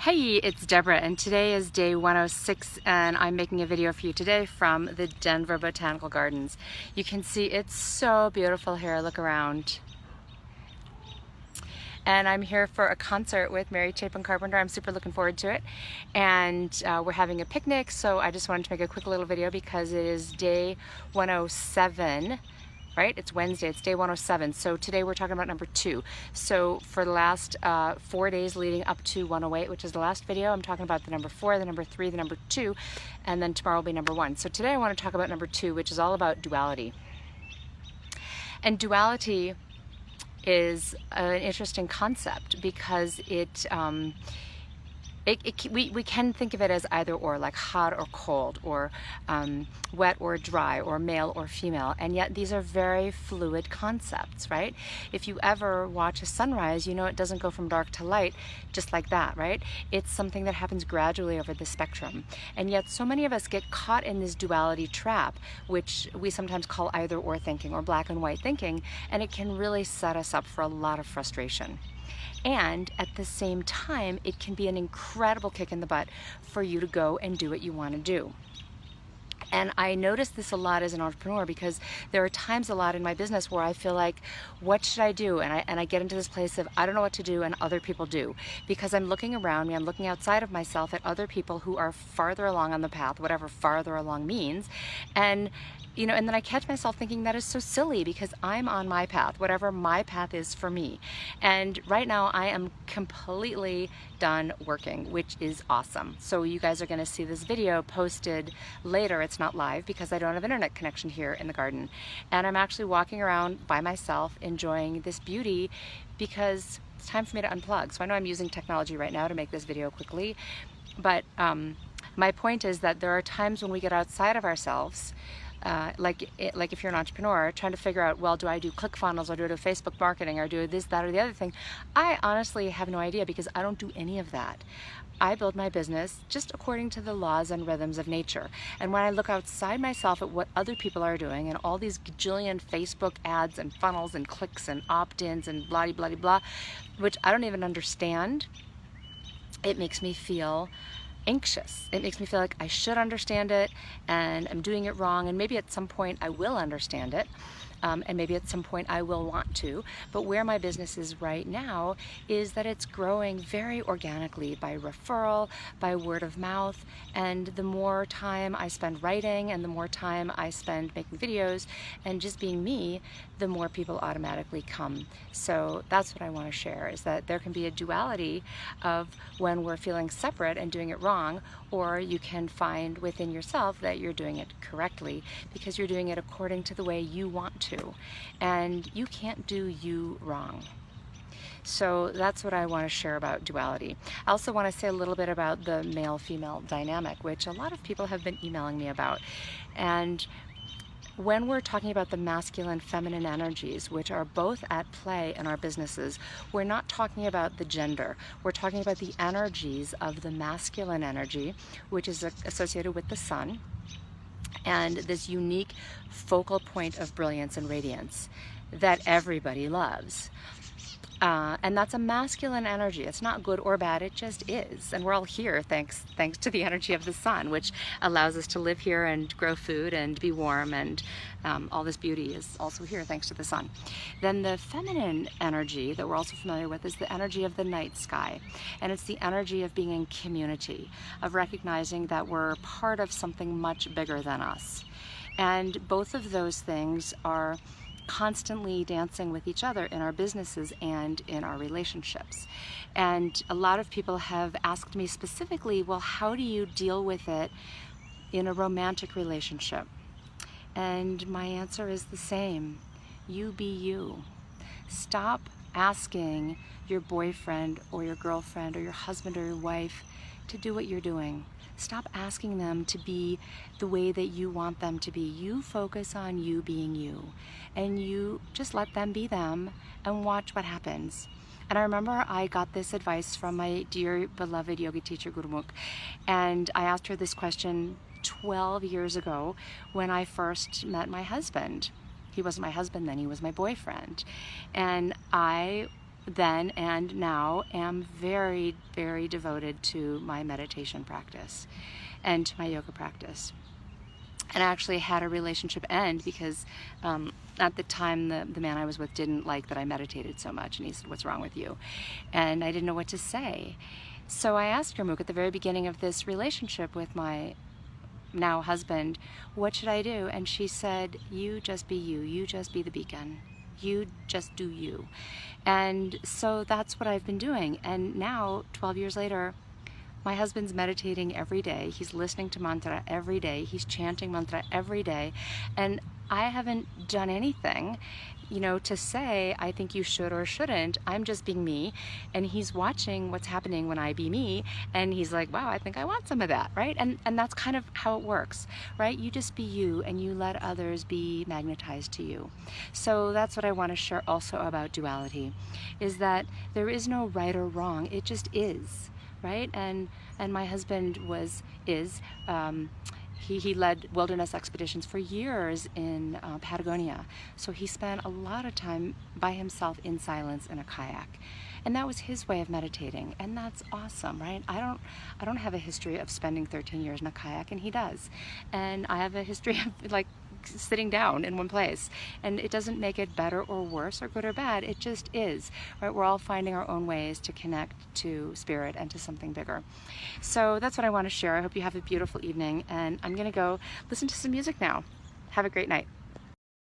Hey, it's Deborah, and today is day 106, and I'm making a video for you today from the Denver Botanical Gardens. You can see it's so beautiful here. Look around. And I'm here for a concert with Mary Chapin Carpenter. I'm super looking forward to it. And we're having a picnic, so I just wanted to make a quick little video because it is day 107. Right? It's Wednesday, it's day 107. So today we're talking about number 2. So for the last 4 days leading up to 108, which is the last video, I'm talking about the number 4, the number 3, the number 2, and then tomorrow will be number 1. So today I want to talk about number 2, which is all about duality. And duality is an interesting concept because we can think of it as either or, like hot or cold, or wet or dry, or male or female, and yet these are very fluid concepts, right? If you ever watch a sunrise, you know it doesn't go from dark to light just like that, right? It's something that happens gradually over the spectrum, and yet so many of us get caught in this duality trap, which we sometimes call either or thinking or black and white thinking, and it can really set us up for a lot of frustration. And at the same time, it can be an incredible kick in the butt for you to go and do what you want to do. And I notice this a lot as an entrepreneur because there are times a lot in my business where I feel like, what should I do? And I get into this place of, I don't know what to do, and other people do. Because I'm looking around me, I'm looking outside of myself at other people who are farther along on the path, whatever farther along means. And and then I catch myself thinking that is so silly because I'm on my path, whatever my path is for me. And right now I am completely done working, which is awesome. So you guys are going to see this video posted later. It's not live because I don't have internet connection here in the garden. And I'm actually walking around by myself enjoying this beauty because it's time for me to unplug. So I know I'm using technology right now to make this video quickly, but my point is that there are times when we get outside of ourselves, like if you're an entrepreneur trying to figure out, well, do I do ClickFunnels, or do I do Facebook marketing, or do this, that, or the other thing? I honestly have no idea because I don't do any of that. I build my business just according to the laws and rhythms of nature. And when I look outside myself at what other people are doing and all these gajillion Facebook ads and funnels and clicks and opt-ins and blah, blah, blah, which I don't even understand, it makes me feel anxious. It makes me feel like I should understand it and I'm doing it wrong, and maybe at some point I will understand it. And maybe at some point I will want to, but where my business is right now is that it's growing very organically by referral, by word of mouth, and the more time I spend writing and the more time I spend making videos and just being me, the more people automatically come. So that's what I want to share, is that there can be a duality of when we're feeling separate and doing it wrong, or you can find within yourself that you're doing it correctly because you're doing it according to the way you want to, and you can't do you wrong. So that's what I want to share about duality. I also want to say a little bit about the male-female dynamic, which a lot of people have been emailing me about. And when we're talking about the masculine feminine energies, which are both at play in our businesses, we're not talking about the gender. We're talking about the energies of the masculine energy, which is associated with the sun, and this unique focal point of brilliance and radiance that everybody loves. And that's a masculine energy. It's not good or bad, it just is. And we're all here thanks to the energy of the sun, which allows us to live here and grow food and be warm, and all this beauty is also here thanks to the sun. Then the feminine energy that we're also familiar with is the energy of the night sky. And it's the energy of being in community, of recognizing that we're part of something much bigger than us. And both of those things are constantly dancing with each other in our businesses and in our relationships. And a lot of people have asked me specifically, well, how do you deal with it in a romantic relationship? And my answer is the same. You be you. Stop asking your boyfriend or your girlfriend or your husband or your wife to do what you're doing. Stop asking them to be the way that you want them to be. You focus on you being you, and you just let them be them and watch what happens. And I remember I got this advice from my dear beloved yoga teacher Gurmukh, and I asked her this question 12 years ago when I first met my husband. He wasn't my husband then, he was my boyfriend. And I then and now am very, very devoted to my meditation practice and to my yoga practice. And I actually had a relationship end because at the time the man I was with didn't like that I meditated so much, and he said, "What's wrong with you?" And I didn't know what to say. So I asked Gurmukh at the very beginning of this relationship with my now husband, "What should I do?" And she said, "You just be you. You just be the beacon. You just do you." And so that's what I've been doing. And now, 12 years later, my husband's meditating every day. He's listening to mantra every day. He's chanting mantra every day. And I haven't done anything, to say, I think you should or shouldn't. I'm just being me. And he's watching what's happening when I be me. And he's like, wow, I think I want some of that, right? And that's kind of how it works, right? You just be you, and you let others be magnetized to you. So that's what I want to share also about duality, is that there is no right or wrong. It just is. Right? And my husband he led wilderness expeditions for years in Patagonia. So he spent a lot of time by himself in silence in a kayak. And that was his way of meditating. And that's awesome, right? I don't have a history of spending 13 years in a kayak, and he does. And I have a history of sitting down in one place, and it doesn't make it better or worse or good or bad. It just is, right? We're all finding our own ways to connect to spirit and to something bigger. So that's what I want to share. I hope you have a beautiful evening, and I'm gonna go listen to some music now. Have a great night.